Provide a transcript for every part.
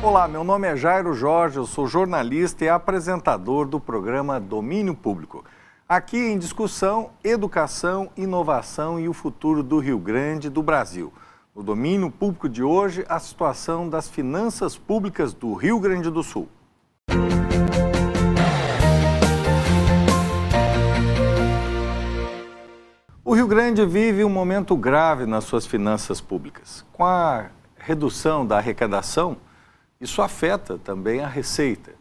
Olá, meu nome é Jairo Jorge, eu sou jornalista e apresentador do programa Domínio Público. Aqui em discussão, educação, inovação e o futuro do Rio Grande do Brasil. No Domínio Público de hoje, a situação das finanças públicas do Rio Grande do Sul. O Rio Grande vive um momento grave nas suas finanças públicas. Com a redução da arrecadação, isso afeta também a receita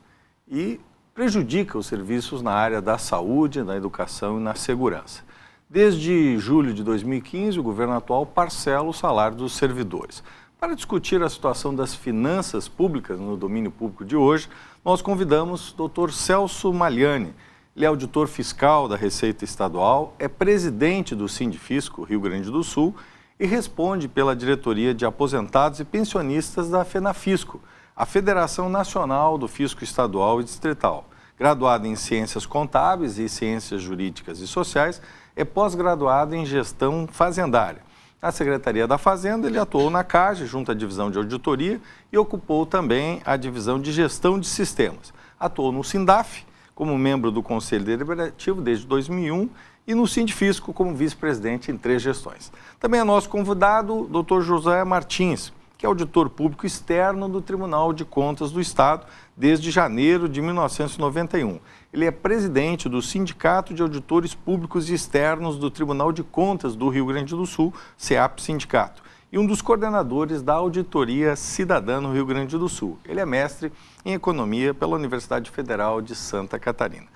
e prejudica os serviços na área da saúde, na educação e na segurança. Desde julho de 2015, o governo atual parcela o salário dos servidores. Para discutir a situação das finanças públicas no domínio público de hoje, nós convidamos o Dr. Celso Maliani. Ele é auditor fiscal da Receita Estadual, é presidente do Sindifisco Rio Grande do Sul e responde pela diretoria de aposentados e pensionistas da FENAFisco, a Federação Nacional do Fisco Estadual e Distrital. Graduado em Ciências Contábeis e Ciências Jurídicas e Sociais, é pós-graduado em Gestão Fazendária. Na Secretaria da Fazenda, ele atuou na CAGE, junto à Divisão de Auditoria, e ocupou também a Divisão de Gestão de Sistemas. Atuou no SINDAF, como membro do Conselho Deliberativo desde 2001 e no Sindifisco como vice-presidente em 3 gestões. Também é nosso convidado o Dr. José Martins, que é auditor público externo do Tribunal de Contas do Estado desde janeiro de 1991. Ele é presidente do Sindicato de Auditores Públicos e Externos do Tribunal de Contas do Rio Grande do Sul, CEAP Sindicato, e um dos coordenadores da Auditoria Cidadã no Rio Grande do Sul. Ele é mestre em Economia pela Universidade Federal de Santa Catarina.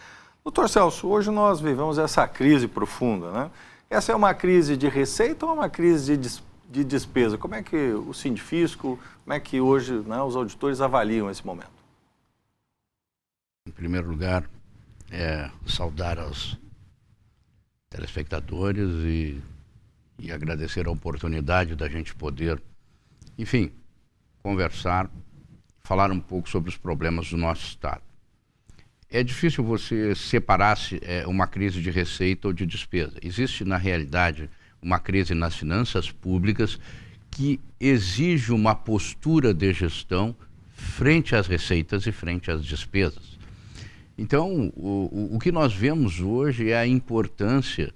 Doutor Celso, hoje nós vivemos essa crise profunda, né? Essa é uma crise de receita ou uma crise de despesa? Como é que o Sindifisco, como é que hoje, né, os auditores avaliam esse momento? Em primeiro lugar, saudar aos telespectadores e agradecer a oportunidade da gente poder, enfim, conversar, falar um pouco sobre os problemas do nosso Estado. É difícil você separar uma crise de receita ou de despesa. Existe, na realidade, uma crise nas finanças públicas que exige uma postura de gestão frente às receitas e frente às despesas. Então, o que nós vemos hoje é a importância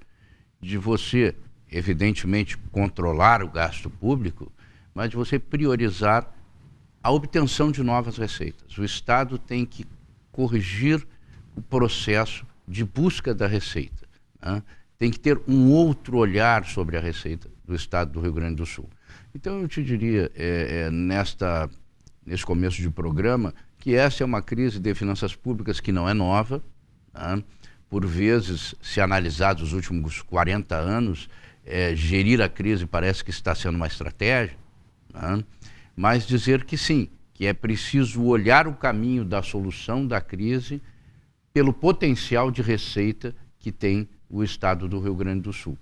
de você, evidentemente, controlar o gasto público, mas de você priorizar a obtenção de novas receitas. O Estado tem que corrigir o processo de busca da receita, né? Tem que ter um outro olhar sobre a receita do Estado do Rio Grande do Sul. Então, eu te diria, nesse começo de programa, que essa é uma crise de finanças públicas que não é nova, né? Por vezes, se analisar os últimos 40 anos, gerir a crise parece que está sendo uma estratégia, né? Mas dizer que sim, que é preciso olhar o caminho da solução da crise pelo potencial de receita que tem o Estado do Rio Grande do Sul.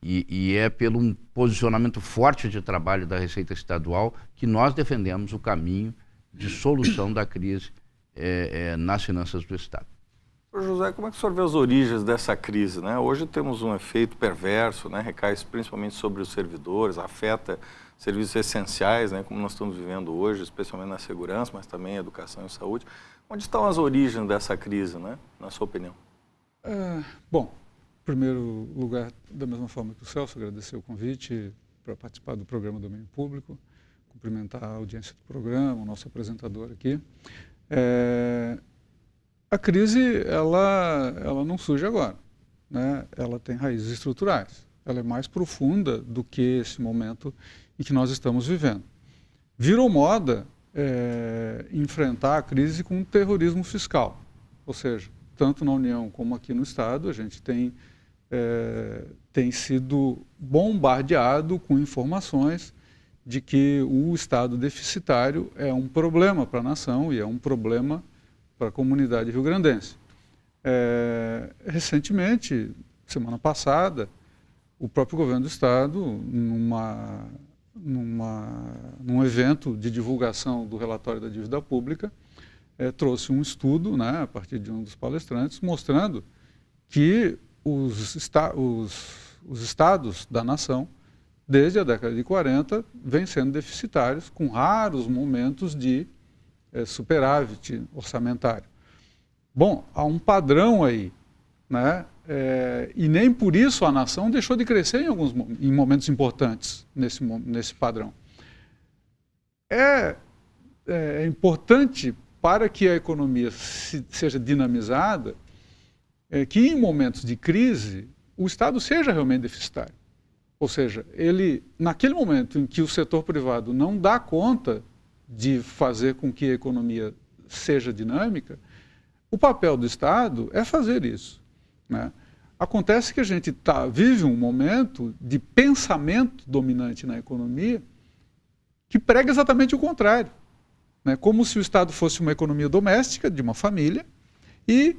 E é pelo um posicionamento forte de trabalho da Receita Estadual que nós defendemos o caminho de solução da crise nas finanças do Estado. José, como é que o senhor vê as origens dessa crise, né? Hoje temos um efeito perverso, né? Recai principalmente sobre os servidores, afeta serviços essenciais, né? Como nós estamos vivendo hoje, especialmente na segurança, mas também em educação e saúde. Onde estão as origens dessa crise, né? Na sua opinião? Bom, em primeiro lugar, da mesma forma que o Celso, agradecer o convite para participar do programa Domínio Público, cumprimentar a audiência do programa, o nosso apresentador aqui. A crise, ela não surge agora, né? Ela tem raízes estruturais. Ela é mais profunda do que esse momento em que nós estamos vivendo. Virou moda enfrentar a crise com terrorismo fiscal. Ou seja, tanto na União como aqui no Estado, a gente tem sido bombardeado com informações de que o Estado deficitário é um problema para a nação e é um problema para a comunidade rio-grandense. Recentemente, semana passada, o próprio governo do Estado, num evento de divulgação do relatório da dívida pública, trouxe um estudo, né, a partir de um dos palestrantes, mostrando que os estados da nação, desde a década de 40, vêm sendo deficitários, com raros momentos de superávit orçamentário. Bom, há um padrão aí, né? E nem por isso a nação deixou de crescer em momentos importantes nesse padrão. É importante para que a economia seja dinamizada, que em momentos de crise o Estado seja realmente deficitário. Ou seja, ele, naquele momento em que o setor privado não dá conta de fazer com que a economia seja dinâmica, o papel do Estado é fazer isso, né? Acontece que a gente vive um momento de pensamento dominante na economia que prega exatamente o contrário, né? Como se o Estado fosse uma economia doméstica de uma família e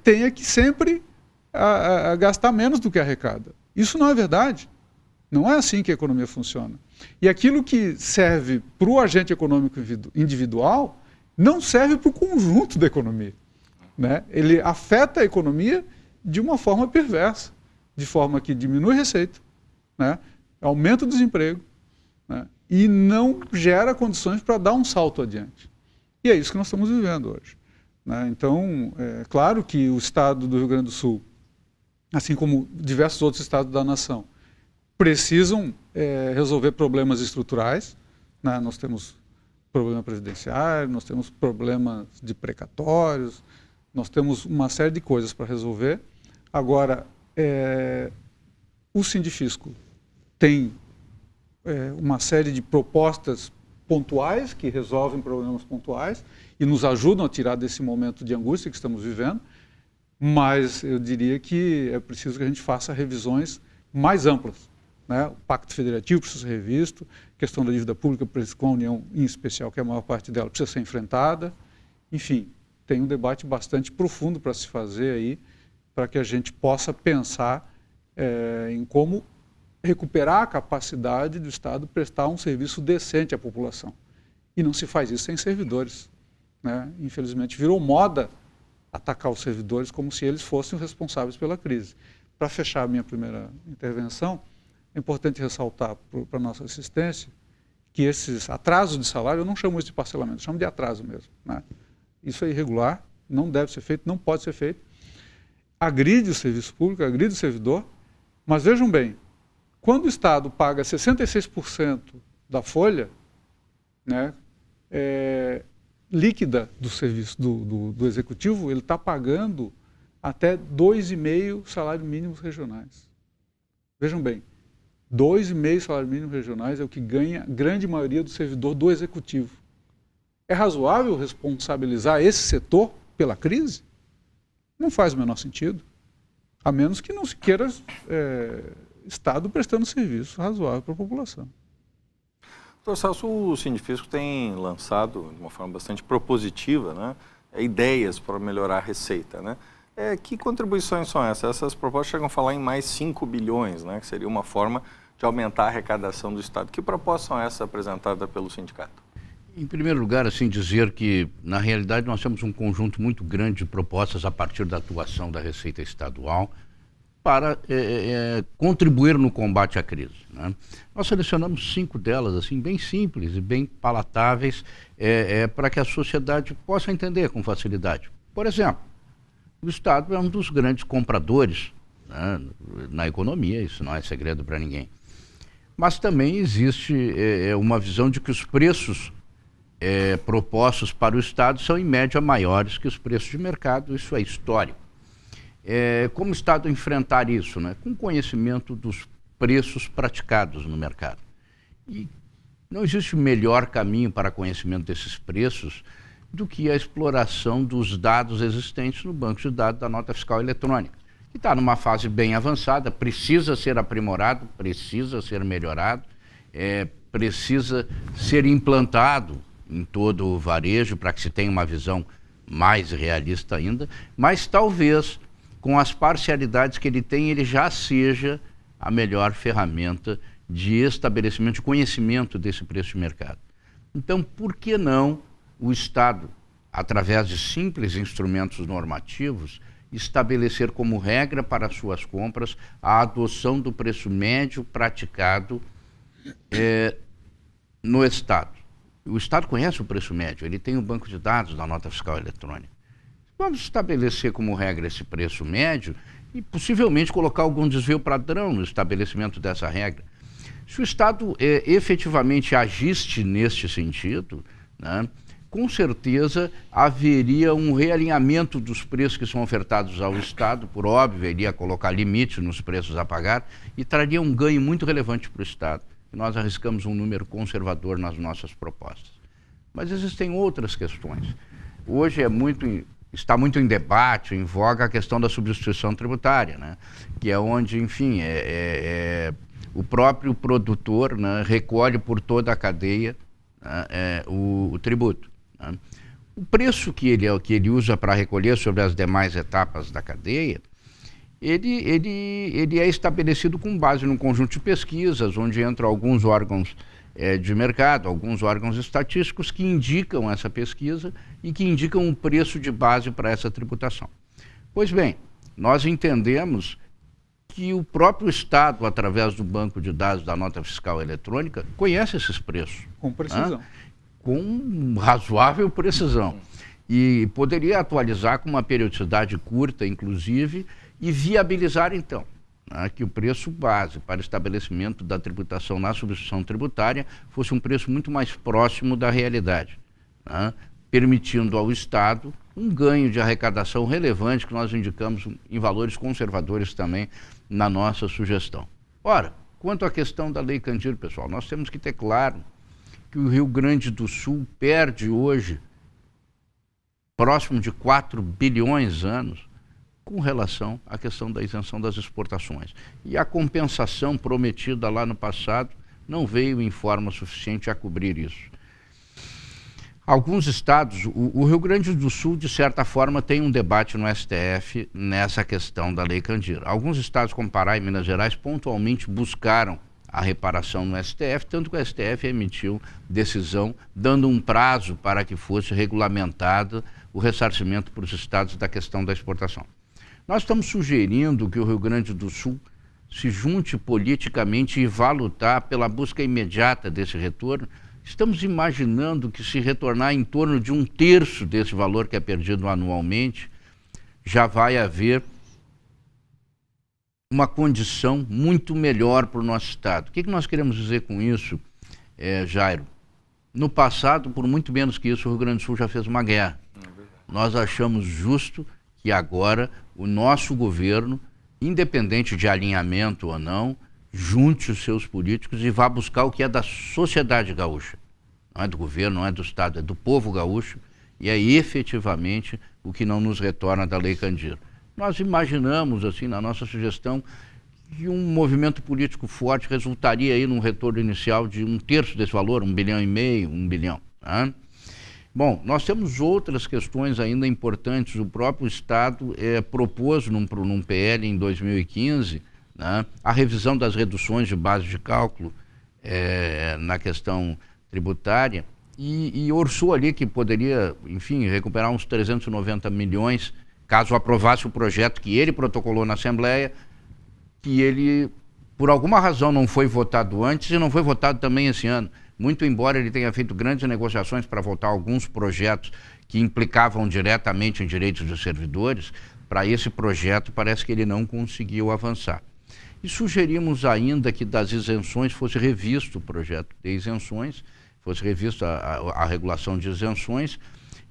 tenha que sempre gastar menos do que arrecada. Isso não é verdade. Não é assim que a economia funciona. E aquilo que serve para o agente econômico individual não serve para o conjunto da economia, né? Ele afeta a economia de uma forma perversa, de forma que diminui a receita, né? Aumenta o desemprego, né? E não gera condições para dar um salto adiante. E é isso que nós estamos vivendo hoje, né? Então, é claro que o estado do Rio Grande do Sul, assim como diversos outros estados da nação, precisam resolver problemas estruturais, né? Nós temos problema previdenciário, nós temos problemas de precatórios, nós temos uma série de coisas para resolver. Agora, o Sindifisco tem uma série de propostas pontuais que resolvem problemas pontuais e nos ajudam a tirar desse momento de angústia que estamos vivendo, mas eu diria que é preciso que a gente faça revisões mais amplas, né? O Pacto Federativo precisa ser revisto, a questão da dívida pública com a União em especial, que é a maior parte dela, precisa ser enfrentada. Enfim, tem um debate bastante profundo para se fazer aí, para que a gente possa pensar em como recuperar a capacidade do Estado prestar um serviço decente à população. E não se faz isso sem servidores, né? Infelizmente, virou moda atacar os servidores como se eles fossem os responsáveis pela crise. Para fechar a minha primeira intervenção, é importante ressaltar para a nossa assistência que esses atrasos de salário, eu não chamo isso de parcelamento, eu chamo de atraso mesmo, né? Isso é irregular, não deve ser feito, não pode ser feito. Agride o serviço público, agride o servidor, mas vejam bem, quando o Estado paga 66% da folha, né, líquida do serviço do Executivo, ele está pagando até 2,5 salários mínimos regionais. Vejam bem, 2,5 salários mínimos regionais é o que ganha a grande maioria do servidor do Executivo. É razoável responsabilizar esse setor pela crise? Não faz o menor sentido, a menos que não se queira Estado prestando serviço razoável para a população. Doutor Celso, o Sindifisco tem lançado, de uma forma bastante propositiva, né, ideias para melhorar a receita, né? Que contribuições são essas? Essas propostas chegam a falar em mais 5 bilhões, né, que seria uma forma de aumentar a arrecadação do Estado. Que propostas são essas apresentadas pelo sindicato? Em primeiro lugar, assim, dizer que, na realidade, nós temos um conjunto muito grande de propostas a partir da atuação da Receita Estadual para contribuir no combate à crise, né? Nós selecionamos 5 delas, assim, bem simples e bem palatáveis, para que a sociedade possa entender com facilidade. Por exemplo, o Estado é um dos grandes compradores, né, na economia, isso não é segredo para ninguém. Mas também existe uma visão de que os preços propostos para o Estado são, em média, maiores que os preços de mercado, isso é histórico. Como o Estado enfrentar isso, né? Com conhecimento dos preços praticados no mercado. E não existe melhor caminho para conhecimento desses preços do que a exploração dos dados existentes no banco de dados da nota fiscal eletrônica, que está numa fase bem avançada, precisa ser aprimorado, precisa ser melhorado, precisa ser implantado em todo o varejo para que se tenha uma visão mais realista ainda, mas talvez com as parcialidades que ele tem, ele já seja a melhor ferramenta de estabelecimento, de conhecimento desse preço de mercado. Então, por que não o Estado, através de simples instrumentos normativos, estabelecer como regra para suas compras a adoção do preço médio praticado no Estado? o Estado conhece o preço médio, ele tem o banco de dados da nota fiscal eletrônica. Vamos estabelecer como regra esse preço médio e possivelmente colocar algum desvio padrão no estabelecimento dessa regra. Se o Estado efetivamente agisse neste sentido, né, com certeza haveria um realinhamento dos preços que são ofertados ao Estado, por óbvio, iria colocar limite nos preços a pagar e traria um ganho muito relevante para o Estado. E nós arriscamos um número conservador nas nossas propostas. Mas existem outras questões. Hoje está muito em debate, em voga a questão da substituição tributária, né? Que é onde, enfim, o próprio produtor, né, recolhe por toda a cadeia, né, o tributo. Né? O preço que ele usa para recolher sobre as demais etapas da cadeia, ele é estabelecido com base num conjunto de pesquisas, onde entram alguns órgãos de mercado, alguns órgãos estatísticos que indicam essa pesquisa e que indicam um preço de base para essa tributação. Pois bem, nós entendemos que o próprio Estado, através do banco de dados da nota fiscal eletrônica, conhece esses preços. Com precisão. Com razoável precisão. E poderia atualizar com uma periodicidade curta, inclusive, e viabilizar, então, que o preço base para estabelecimento da tributação na substituição tributária fosse um preço muito mais próximo da realidade, né? Permitindo ao Estado um ganho de arrecadação relevante que nós indicamos em valores conservadores também na nossa sugestão. Ora, quanto à questão da Lei Candir, pessoal, nós temos que ter claro que o Rio Grande do Sul perde hoje próximo de 4 bilhões anos com relação à questão da isenção das exportações. E a compensação prometida lá no passado não veio em forma suficiente a cobrir isso. Alguns estados, o Rio Grande do Sul, de certa forma, tem um debate no STF nessa questão da Lei Candir. Alguns estados, como Pará e Minas Gerais, pontualmente buscaram a reparação no STF, tanto que o STF emitiu decisão dando um prazo para que fosse regulamentado o ressarcimento para os estados da questão da exportação. Nós estamos sugerindo que o Rio Grande do Sul se junte politicamente e vá lutar pela busca imediata desse retorno. Estamos imaginando que se retornar em torno de 1/3 desse valor que é perdido anualmente, já vai haver uma condição muito melhor para o nosso Estado. O que nós queremos dizer com isso, Jairo? No passado, por muito menos que isso, o Rio Grande do Sul já fez uma guerra. Nós achamos justo que agora o nosso governo, independente de alinhamento ou não, junte os seus políticos e vá buscar o que é da sociedade gaúcha. Não é do governo, não é do Estado, é do povo gaúcho e é efetivamente o que não nos retorna da Lei Candir. Nós imaginamos, assim, na nossa sugestão, que um movimento político forte resultaria aí num retorno inicial de 1/3 desse valor, 1,5 bilhão, 1 bilhão. Tá? Bom, nós temos outras questões ainda importantes. O próprio Estado propôs num PL em 2015, né, a revisão das reduções de base de cálculo na questão tributária e orçou ali que poderia, enfim, recuperar uns 390 milhões caso aprovasse o projeto que ele protocolou na Assembleia, que ele, por alguma razão, não foi votado antes e não foi votado também esse ano. Muito embora ele tenha feito grandes negociações para votar alguns projetos que implicavam diretamente em direitos dos servidores, para esse projeto parece que ele não conseguiu avançar. E sugerimos ainda que das isenções fosse revisto o projeto de isenções, fosse revisto a regulação de isenções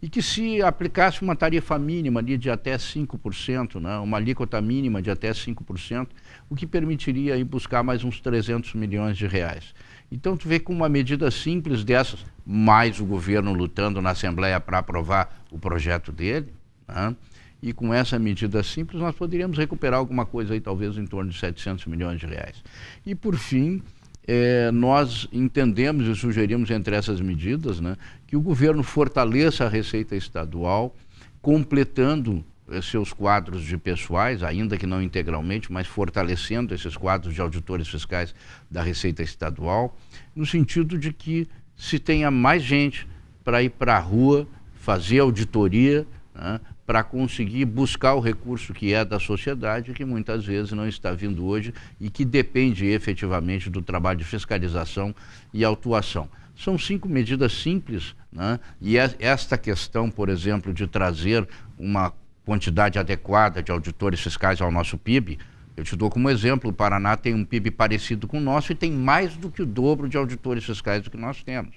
e que se aplicasse uma tarifa mínima ali de até 5%, né, uma alíquota mínima de até 5%, o que permitiria aí buscar mais uns 300 milhões de reais. Então, tu vê com uma medida simples dessas, mais o governo lutando na Assembleia para aprovar o projeto dele, né, e com essa medida simples nós poderíamos recuperar alguma coisa aí, talvez em torno de 700 milhões de reais. E, por fim, nós entendemos e sugerimos entre essas medidas, né, que o governo fortaleça a Receita Estadual, completando seus quadros de pessoais, ainda que não integralmente, mas fortalecendo esses quadros de auditores fiscais da Receita Estadual, no sentido de que se tenha mais gente para ir para a rua, fazer auditoria, né, para conseguir buscar o recurso que é da sociedade, que muitas vezes não está vindo hoje e que depende efetivamente do trabalho de fiscalização e autuação. São 5 medidas simples, né? E esta questão, por exemplo, de trazer uma quantidade adequada de auditores fiscais ao nosso PIB, eu te dou como exemplo, o Paraná tem um PIB parecido com o nosso e tem mais do que o dobro de auditores fiscais do que nós temos,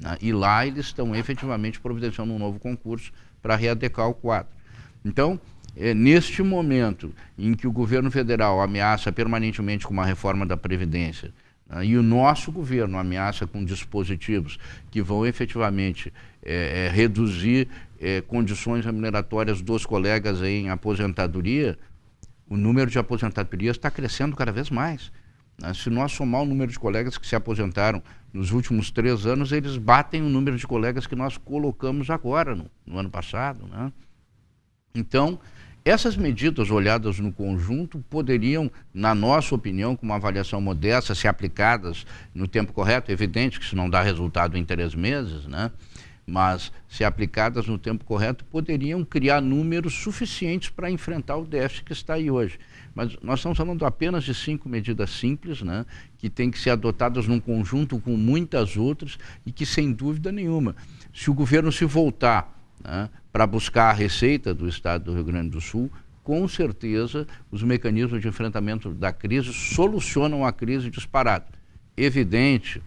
né? E lá eles estão efetivamente providenciando um novo concurso para readequar o quadro. Então, neste momento em que o governo federal ameaça permanentemente com uma reforma da Previdência, né, e o nosso governo ameaça com dispositivos que vão efetivamente reduzir condições remuneratórias dos colegas em aposentadoria, o número de aposentadorias está crescendo cada vez mais, né? Se nós somar o número de colegas que se aposentaram nos últimos 3 anos, eles batem o número de colegas que nós colocamos agora, no ano passado, né? Então, essas medidas olhadas no conjunto poderiam, na nossa opinião, com uma avaliação modesta, se aplicadas no tempo correto, evidente que isso não dá resultado em 3 meses, né? Mas se aplicadas no tempo correto, poderiam criar números suficientes para enfrentar o déficit que está aí hoje. Mas nós estamos falando apenas de 5 medidas simples, né, que têm que ser adotadas num conjunto com muitas outras e que, sem dúvida nenhuma, se o governo se voltar, né, para buscar a receita do Estado do Rio Grande do Sul, com certeza os mecanismos de enfrentamento da crise solucionam a crise disparado. Evidente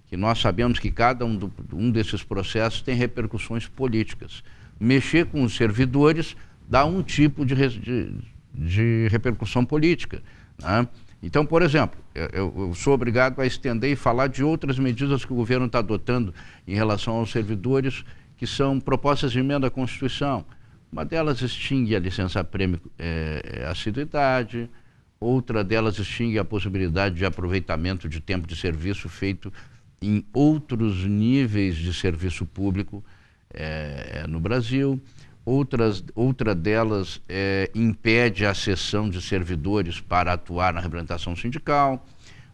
que nós sabemos que cada um desses processos tem repercussões políticas. Mexer com os servidores dá um tipo de repercussão política, né? Então, por exemplo, eu sou obrigado a estender e falar de outras medidas que o governo está adotando em relação aos servidores, que são propostas de emenda à Constituição. Uma delas extingue a licença-prêmio assiduidade, outra delas extingue a possibilidade de aproveitamento de tempo de serviço feito em outros níveis de serviço público no Brasil. Outra delas impede a cessão de servidores para atuar na representação sindical.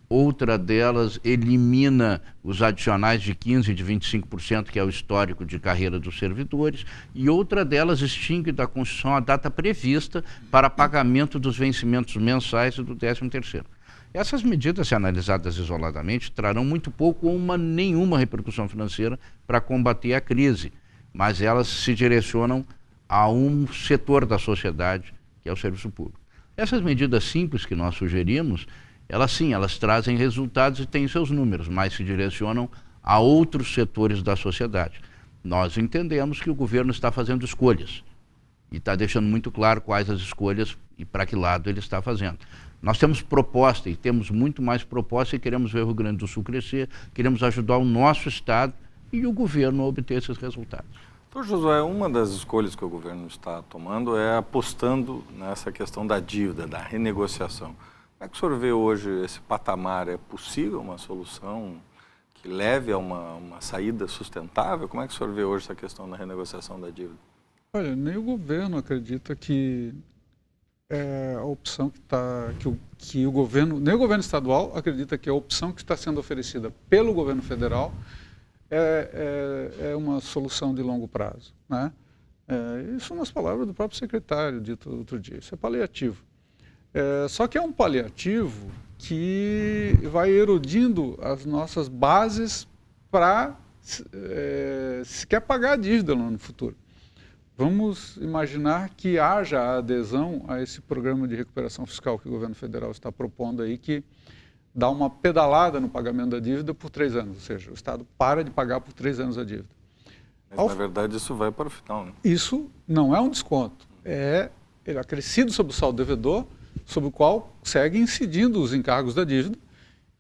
Outra delas elimina os adicionais de 15% e de 25%, que é o histórico de carreira dos servidores. E outra delas extingue da Constituição a data prevista para pagamento dos vencimentos mensais e do 13º. Essas medidas, se analisadas isoladamente, trarão muito pouco ou nenhuma repercussão financeira para combater a crise, mas elas se direcionam a um setor da sociedade, que é o serviço público. Essas medidas simples que nós sugerimos, elas trazem resultados e têm seus números, mas se direcionam a outros setores da sociedade. Nós entendemos que o governo está fazendo escolhas e está deixando muito claro quais as escolhas e para que lado ele está fazendo. Nós temos proposta e temos muito mais proposta e queremos ver o Rio Grande do Sul crescer, queremos ajudar o nosso Estado e o governo a obter esses resultados. Doutor Josué, uma das escolhas que o governo está tomando é apostando nessa questão da dívida, da renegociação. Como é que o senhor vê hoje esse patamar? É possível uma solução que leve a uma saída sustentável? Como é que o senhor vê hoje essa questão da renegociação da dívida? Olha, nem o governo acredita que a opção que o governo, nem o governo estadual acredita que a opção que está sendo oferecida pelo governo federal é uma solução de longo prazo, né? Isso são as palavras do próprio secretário dito outro dia. Isso é paliativo. Só que é um paliativo que vai erodindo as nossas bases para se quer pagar a dívida lá no futuro. Vamos imaginar que haja adesão a esse programa de recuperação fiscal que o governo federal está propondo aí, que dá uma pedalada no pagamento da dívida por 3 anos, ou seja, o Estado para de pagar por 3 anos a dívida. Mas, na verdade, isso vai para o final, né? Isso não é um desconto, ele é acrescido sobre o saldo devedor, sobre o qual seguem incidindo os encargos da dívida,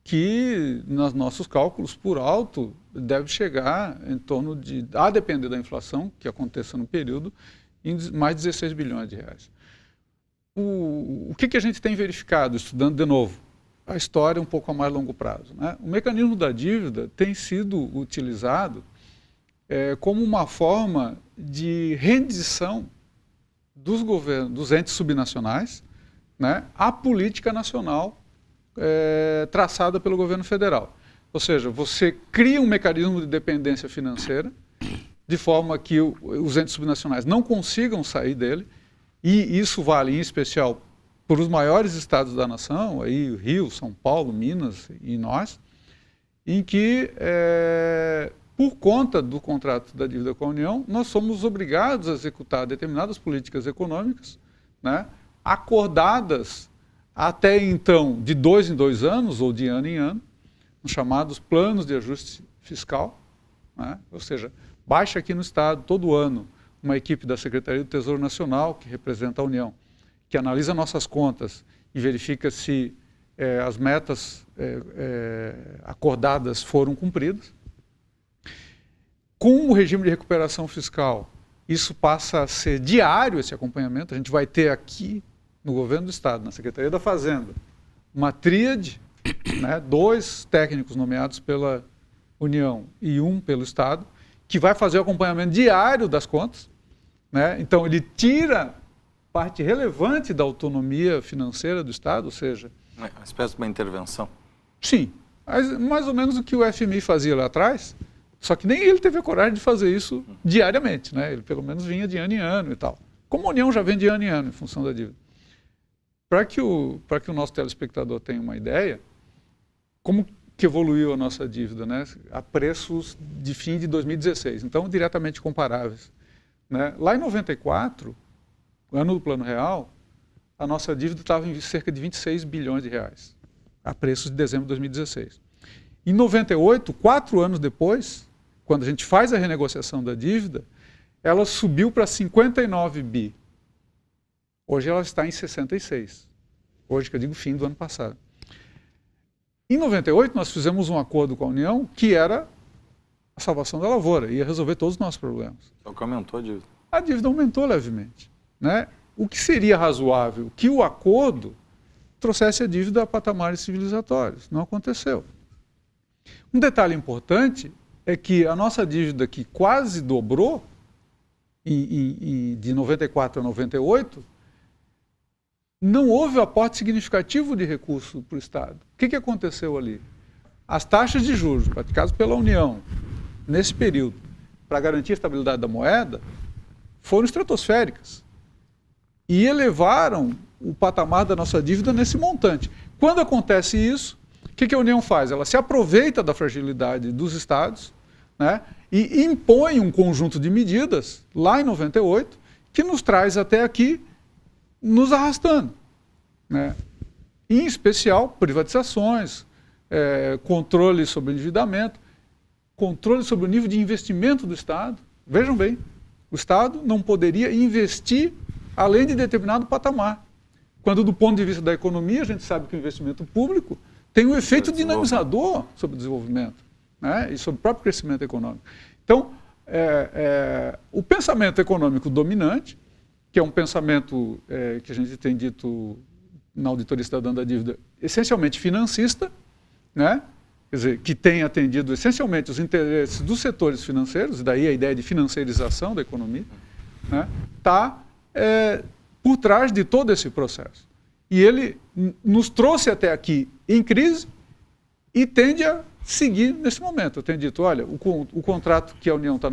que, nos nossos cálculos, por alto, deve chegar em torno de, a depender da inflação que aconteça no período, em mais 16 bilhões de reais. O que a gente tem verificado, estudando de novo? A história um pouco a mais longo prazo, né? O mecanismo da dívida tem sido utilizado como uma forma de rendição dos governos, dos entes subnacionais, né, à política nacional traçada pelo governo federal. Ou seja, você cria um mecanismo de dependência financeira, de forma que os entes subnacionais não consigam sair dele, e isso vale em especial para os maiores estados da nação, aí Rio, São Paulo, Minas e nós, em que, por conta do contrato da dívida com a União, nós somos obrigados a executar determinadas políticas econômicas, né, acordadas até então de 2 em 2 anos ou de ano em ano, os chamados planos de ajuste fiscal, né? Ou seja, baixa aqui no Estado todo ano uma equipe da Secretaria do Tesouro Nacional, que representa a União, que analisa nossas contas e verifica se as metas acordadas foram cumpridas. Com o regime de recuperação fiscal, isso passa a ser diário, esse acompanhamento. A gente vai ter aqui no Governo do Estado, na Secretaria da Fazenda, uma tríade, né, 2 técnicos nomeados pela União e 1 pelo Estado, que vai fazer o acompanhamento diário das contas, né? Então, ele tira parte relevante da autonomia financeira do Estado, ou seja... Uma espécie de uma intervenção. Sim, mais ou menos o que o FMI fazia lá atrás, só que nem ele teve a coragem de fazer isso diariamente, né? Ele pelo menos vinha de ano em ano e tal. Como a União já vem de ano em ano, em função da dívida. Para que o nosso telespectador tenha uma ideia, como que evoluiu a nossa dívida, né, a preços de fim de 2016, então diretamente comparáveis, né? Lá em 94, ano do Plano Real, a nossa dívida estava em cerca de 26 bilhões de reais, a preços de dezembro de 2016. Em 98, 4 anos depois, quando a gente faz a renegociação da dívida, ela subiu para 59 bi. Hoje ela está em 66. Hoje, que eu digo fim do ano passado. Em 98, nós fizemos um acordo com a União que era a salvação da lavoura, ia resolver todos os nossos problemas. Só que aumentou a dívida. A dívida aumentou levemente, né? O que seria razoável? Que o acordo trouxesse a dívida a patamares civilizatórios. Não aconteceu. Um detalhe importante é que a nossa dívida, que quase dobrou de 94 a 98, não houve aporte significativo de recurso para o Estado. O que aconteceu ali? As taxas de juros praticadas pela União nesse período, para garantir a estabilidade da moeda, foram estratosféricas e elevaram o patamar da nossa dívida nesse montante. Quando acontece isso, o que a União faz? Ela se aproveita da fragilidade dos Estados, né, e impõe um conjunto de medidas, lá em 98, que nos traz até aqui, nos arrastando, né? Em especial, privatizações, controle sobre o endividamento, controle sobre o nível de investimento do Estado. Vejam bem, o Estado não poderia investir além de determinado patamar. Quando, do ponto de vista da economia, a gente sabe que o investimento público tem um efeito dinamizador sobre o desenvolvimento, né, e sobre o próprio crescimento econômico. Então, o pensamento econômico dominante, que é um pensamento que a gente tem dito na Auditoria Cidadã da Dívida, essencialmente financista, né? Quer dizer, que tem atendido essencialmente os interesses dos setores financeiros, e daí a ideia de financiarização da economia, né? Está por trás de todo esse processo. E ele nos trouxe até aqui em crise e tende a seguir nesse momento. Eu tenho dito, olha, o contrato que a União está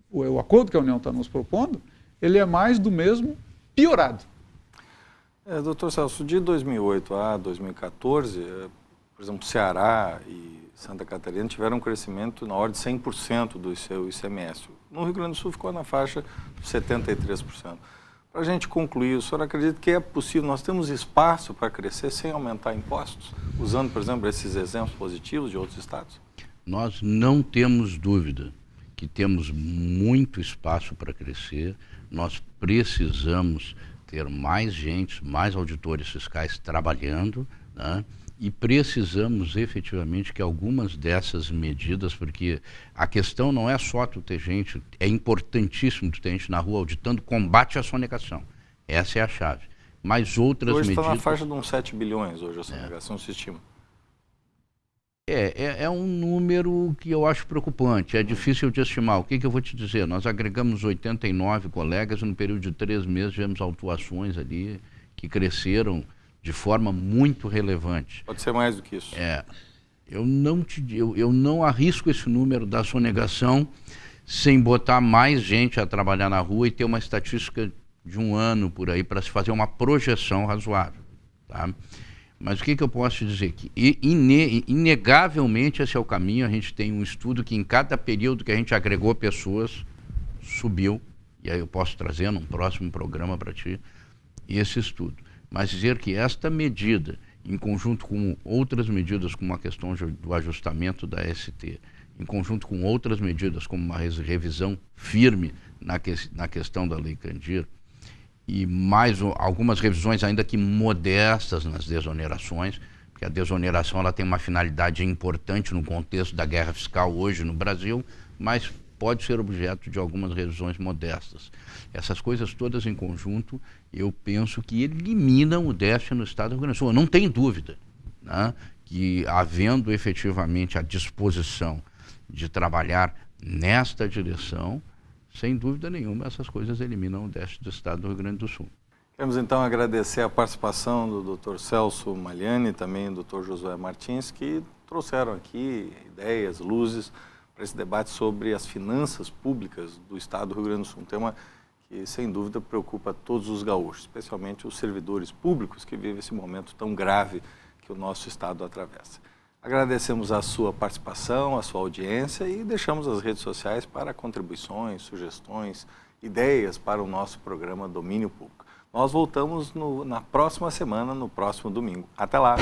o acordo que a União está nos propondo, ele é mais do mesmo piorado. Doutor Celso, de 2008 a 2014, por exemplo, Ceará e Santa Catarina tiveram um crescimento na ordem de 100% do seu ICMS. No Rio Grande do Sul ficou na faixa de 73%. Para a gente concluir, o senhor acredita que é possível, nós temos espaço para crescer sem aumentar impostos, usando, por exemplo, esses exemplos positivos de outros estados? Nós não temos dúvida que temos muito espaço para crescer. Nós precisamos ter mais gente, mais auditores fiscais trabalhando, né? E precisamos efetivamente que algumas dessas medidas, porque a questão não é só tu ter gente, é importantíssimo tu ter gente na rua auditando, combate à sonegação. Essa é a chave. Mas outras medidas... Hoje está na faixa de uns 7 bilhões, hoje a sonegação se estima. É um número que eu acho preocupante, é difícil de estimar. O que eu vou te dizer? Nós agregamos 89 colegas e no período de 3 meses tivemos autuações ali que cresceram de forma muito relevante. Pode ser mais do que isso. Eu não arrisco esse número da sonegação sem botar mais gente a trabalhar na rua e ter uma estatística de um ano por aí para se fazer uma projeção razoável, tá? Mas o que eu posso te dizer? Que inegavelmente esse é o caminho. A gente tem um estudo que em cada período que a gente agregou pessoas, subiu, e aí eu posso trazer num próximo programa para ti esse estudo. Mas dizer que esta medida, em conjunto com outras medidas, como a questão do ajustamento da ST, em conjunto com outras medidas, como uma revisão firme na questão da Lei Candir, e mais algumas revisões ainda que modestas nas desonerações, porque a desoneração ela tem uma finalidade importante no contexto da guerra fiscal hoje no Brasil, mas pode ser objeto de algumas revisões modestas. Essas coisas todas em conjunto, eu penso que eliminam o déficit no Estado do Rio Grande do Sul. Eu não tenho dúvida, né, que havendo efetivamente a disposição de trabalhar nesta direção, sem dúvida nenhuma, essas coisas eliminam o déficit do Estado do Rio Grande do Sul. Queremos então agradecer a participação do Dr. Celso Magliani e também do Dr. Josué Martins, que trouxeram aqui ideias, luzes para esse debate sobre as finanças públicas do Estado do Rio Grande do Sul. Um tema que, sem dúvida, preocupa todos os gaúchos, especialmente os servidores públicos que vivem esse momento tão grave que o nosso Estado atravessa. Agradecemos a sua participação, a sua audiência e deixamos as redes sociais para contribuições, sugestões, ideias para o nosso programa Domínio Público. Nós voltamos na próxima semana, no próximo domingo. Até lá!